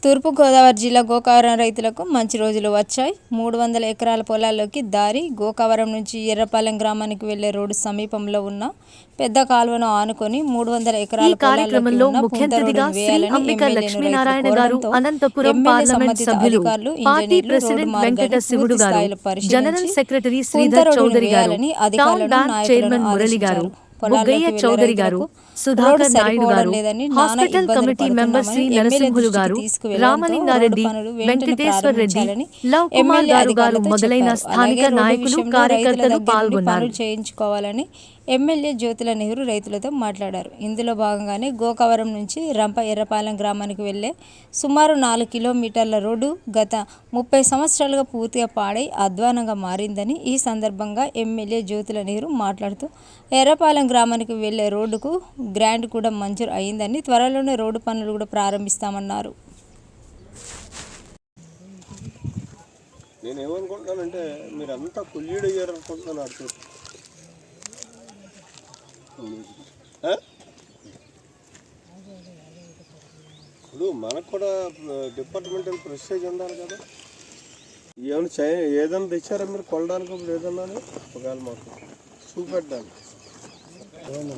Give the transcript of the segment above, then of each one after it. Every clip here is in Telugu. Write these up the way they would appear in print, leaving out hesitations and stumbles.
తూర్పుగోదావరి జిల్లా గోకవరం రైతులకు మంచి రోజులు వచ్చాయి. 300 ఎకరాల పొలాల్లోకి దారి. గోకవరం నుంచి ఎర్రపాలెం గ్రామానికి వెళ్లే రోడ్డు సమీపంలో ఉన్న పెద్ద కాలువను ఆనుకొని 300 ఎకరాల పొలాల్లోకి ఉన్న పూంత రోడ్డును వేయాలని ఎమ్మెల్యేను రైతులు కోరడంతో ఎమ్మెల్యే సంబంధిత అధికారులు, ఇంజనీర్లు రోడ్డు మార్గాన్ని పూర్తి స్థాయిలో పరిశీలించి పూంత రోడ్డును వేయాలని అధికారులను, నాయకులను ఆదేశించారు. బుగ్గయ్య చౌదరి గారు, సుధాకర్ నాయుడు గారు, hospital committee member Sri Narasimhulu గారు, రామలింగారెడ్డి, వెంకటేశ్వర్ రెడ్డి, లవ్ కుమార్ గారు మొదలైన స్థానిక నాయకులు, కార్యకర్తలు పాల్గొన్నారు. చేయించుకోవాలని ఎమ్మెల్యే జ్యోతుల నెహ్రూ రైతులతో మాట్లాడారు. ఇందులో భాగంగానే గోకవరం నుంచి రంప ఎర్రపాలెం గ్రామానికి వెళ్లే సుమారు 4 కిలోమీటర్ల రోడ్డు గత 30 సంవత్సరాలుగా పూర్తిగా పాడై అధ్వానంగా మారిందని ఈ సందర్భంగా ఎమ్మెల్యే జ్యోతుల నెహ్రూ మాట్లాడుతూ ఎర్రపాలెం గ్రామానికి వెళ్లే రోడ్డుకు గ్రాంట్ కూడా మంజూరు అయిందని, త్వరలోనే రోడ్డు పనులు కూడా ప్రారంభిస్తామన్నారు. నేనేమనుకుంటున్నానంటే మీరంతా కుల్లీడు అయ్యారు అనుకుంటున్నాను. ఇప్పుడు మనకు కూడా డిపార్ట్మెంటల్ ప్రెస్టేజ్ ఉండాలి కదా. ఏమైనా ఏదైనా తెచ్చారా మీరు కొనడానికి? ఇప్పుడు ఏదన్నా ఒకవేళ మాకు చూపెట్టడానికి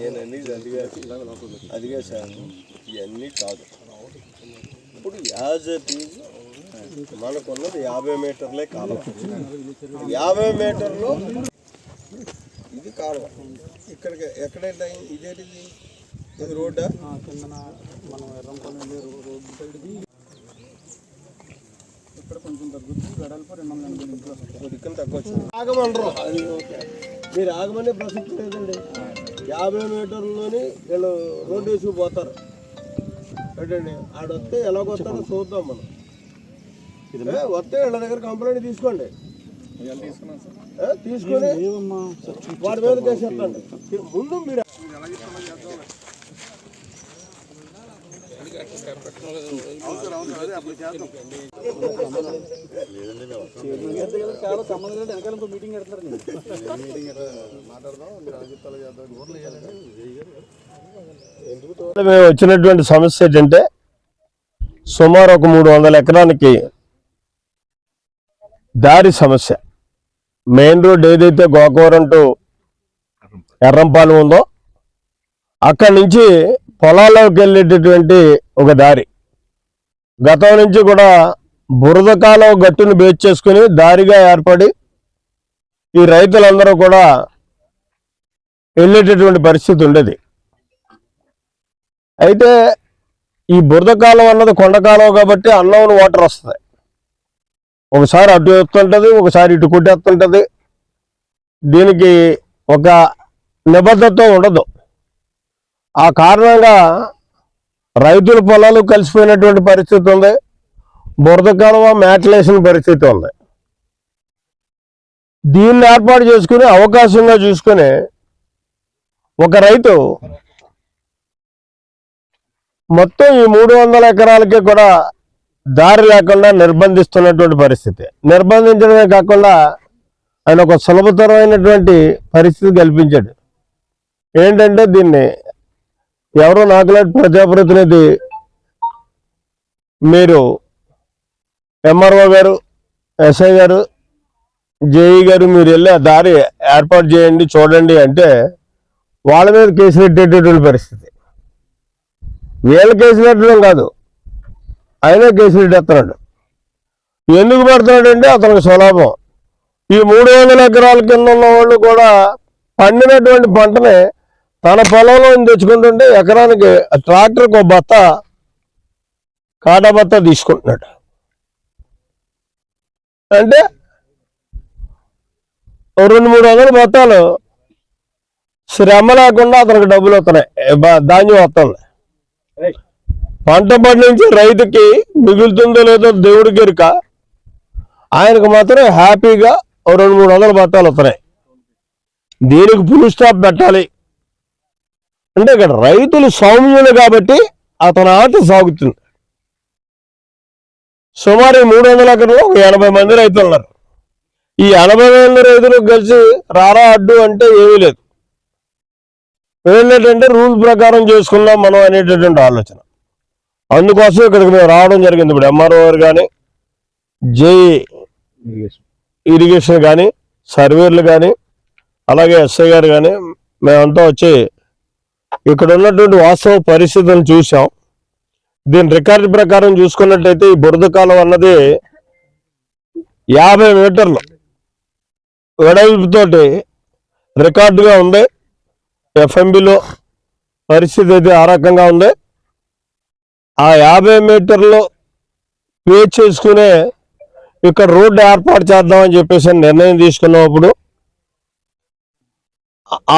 నేను అన్నీ అదిగా సార్ ఇవన్నీ కాదు. ఇప్పుడు యాజ్ ఇట్ ఈజ్ మనకున్నది 50 మీటర్లే కాలం. 50 మీటర్లు ఇది కాలువ. ఇక్కడికి ఎక్కడైతే ఇదేంటిది? ఇది రోడ్డా? మనం ఎర్రంపల్లి రోడ్డు సైడ్ది ఇక్కడ కొంచెం తగ్గుతుంది. వెడల్పు 280 ఇక్కడ తగ్గొచ్చు. ఆగమనరు, అది ఓకే. మీరు ఆగమనే ప్రసక్తి లేదండి. 50 మీటర్లోని వీళ్ళు రోడ్డు వేసుకుపోతారు. ఏంటండి ఆడొస్తే ఎలాగొస్తారో చూద్దాం మనం. వస్తే వీళ్ళ దగ్గర కంప్లైంట్ తీసుకోండి. తీసుకొని వాడి మీద చేసేటండి. ముందు మీరు చాలా సంబంధం లేదు. వెనకాల ఇంకో మీటింగ్ పెడతారు. మేము వచ్చినటువంటి సమస్య ఏంటంటే సుమారు ఒక 300 ఎకరానికి దారి సమస్య. మెయిన్ రోడ్ ఏదైతే గోకవరం టు ఎర్రంపాలెం ఉందో అక్కడి నుంచి పొలాల్లోకి వెళ్ళేటటువంటి ఒక దారి గతం నుంచి కూడా బురద కాలువ గట్టును బేస్ చేసుకుని దారిగా ఏర్పడి ఈ రైతులందరూ కూడా వెళ్ళేటటువంటి పరిస్థితి ఉండేది. అయితే ఈ బురద కాలువ అన్నది కొండ కాలువ కాబట్టి అన్నౌన్ వాటర్ వస్తుంది. ఒకసారి అటు ఎత్తుంటుంది, ఒకసారి ఇటు కొట్టేస్తుంటుంది. దీనికి ఒక నిబద్ధత ఉండదు. ఆ కారణంగా రైతుల పొలాలు కలిసిపోయినటువంటి పరిస్థితి ఉంది. బురద కాలువ మేటలేసిన పరిస్థితి ఉంది. దీన్ని ఏర్పాటు చేసుకుని అవకాశంగా చూసుకుని ఒక రైతు మొత్తం ఈ 300 ఎకరాలకి కూడా దారి లేకుండా నిర్బంధిస్తున్నటువంటి పరిస్థితి. నిర్బంధించడమే కాకుండా ఆయన ఒక సులభతరమైనటువంటి పరిస్థితి కల్పించాడు. ఏంటంటే దీన్ని ఎవరో నాకులాంటి ప్రజాప్రతినిధి మీరు ఎంఆర్ఓ గారు, ఎస్ఐ గారు, జేఈ గారు మీరు వెళ్ళి ఆ దారి ఏర్పాటు చేయండి చూడండి అంటే వాళ్ళ మీద కేసు పెట్టేటటువంటి పరిస్థితి. వీళ్ళ కేసు పెట్టడం కాదు, ఆయనే కేసు పెట్టేస్తున్నాడు. ఎందుకు పెడుతున్నాడంటే అతనికి సులభం. ఈ 300 ఎకరాల కింద ఉన్న వాళ్ళు కూడా పండినటువంటి పంటని తన పొలంలో తెచ్చుకుంటుంటే ఎకరానికి ట్రాక్టర్కి ఒక బత్త కాటా బత్త తీసుకుంటున్నాడు. అంటే 200-300 బత్తాలు శ్రమ లేకుండా అతనికి డబ్బులు వస్తున్నాయి, ధాన్యం వస్తుంది. పంట పండించి రైతుకి మిగులుతుందో లేదో దేవుడికి ఎరుక. ఆయనకు మాత్రం హ్యాపీగా 200-300 బత్తాలు వస్తున్నాయి. దీనికి ఫుల్ స్టాప్ పెట్టాలి అంటే ఇక్కడ రైతులు సౌమ్యులు కాబట్టి అతని ఆట సాగుతుంది. సుమారు 300 ఎకరాలు 80 మంది రైతులు ఉన్నారు. ఈ 80 మంది రైతులు కలిసి రారా అడ్డు అంటే ఏమీ లేదు. ఏంటంటే రూల్ ప్రకారం చేసుకున్నాం మనం అనేటటువంటి ఆలోచన. అందుకోసం ఇక్కడికి మేము రావడం జరిగింది. ఇప్పుడు ఎంఆర్ఓ గారు కానీ, జై ఇరిగేషన్ కానీ, సర్వేర్లు కానీ, అలాగే ఎస్ఐ గారు కానీ మేమంతా వచ్చి ఇక్కడ ఉన్నటువంటి వాస్తవ పరిస్థితులను చూసాం. దీని రికార్డు ప్రకారం చూసుకున్నట్టయితే ఈ బురద కాలం అన్నది 50 మీటర్లు వెడల్పుతోటి రికార్డుగా ఉంది. ఎఫ్ఎంబిలో పరిస్థితి అయితే ఆ రకంగా ఉంది. ఆ 50 మీటర్లు పే చేసుకునే ఇక్కడ రోడ్డు ఏర్పాటు చేద్దామని చెప్పేసి నిర్ణయం తీసుకున్నప్పుడు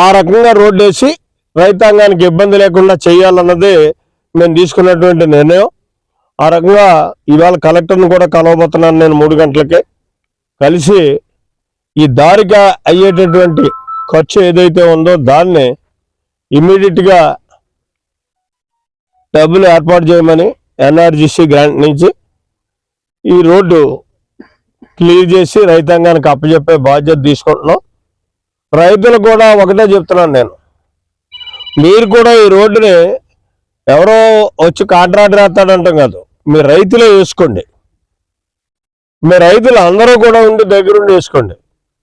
ఆ రకంగా రోడ్డు వేసి రైతాంగానికి ఇబ్బంది లేకుండా చేయాలన్నది మేము తీసుకున్నటువంటి నిర్ణయం. ఆ రకంగా ఇవాళ కలెక్టర్ని కూడా కలవబోతున్నాను నేను 3 గంటలకే. కలిసి ఈ దారికి అయ్యేటటువంటి ఖర్చు ఏదైతే ఉందో దాన్ని ఇమ్మీడియట్గా డబ్బులు ఏర్పాటు చేయమని ఎన్ఆర్జీసీ గ్రాంట్ నుంచి ఈ రోడ్డు క్లియర్ చేసి రైతాంగానికి అప్పచెప్పే బాధ్యత తీసుకుంటున్నాం. రైతులు కూడా ఒకటే చెప్తున్నాను నేను, మీరు కూడా ఈ రోడ్డుని ఎవరో వచ్చి కాంట్రాక్టర్ వేస్తాడంటాం కాదు, మీ రైతులే వేసుకోండి. మీ రైతులు అందరూ కూడా ఉండి దగ్గరుండి వేసుకోండి.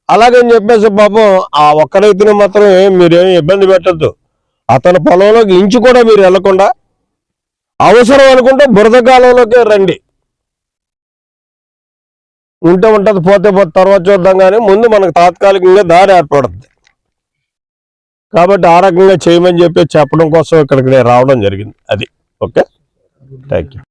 అలాగని చెప్పేసి పాపం ఆ ఒక్క రైతుని మాత్రం మీరేమి ఇబ్బంది పెట్టద్దు. అతని పొలంలోకి ఇంచు కూడా మీరు వెళ్లకుండా అవసరం అనుకుంటే బురద కాలంలోకి రండి. ఉంటే ఉంటుంది, పోతే పోతే తర్వాత చూద్దాం, కానీ ముందు మనకు తాత్కాలికంగా దారి ఏర్పడుతుంది. కాబట్టి ఆ రకంగా చేయమని చెప్పి చెప్పడం కోసం ఇక్కడికి నేను రావడం జరిగింది. అది ఓకే, థ్యాంక్ యూ.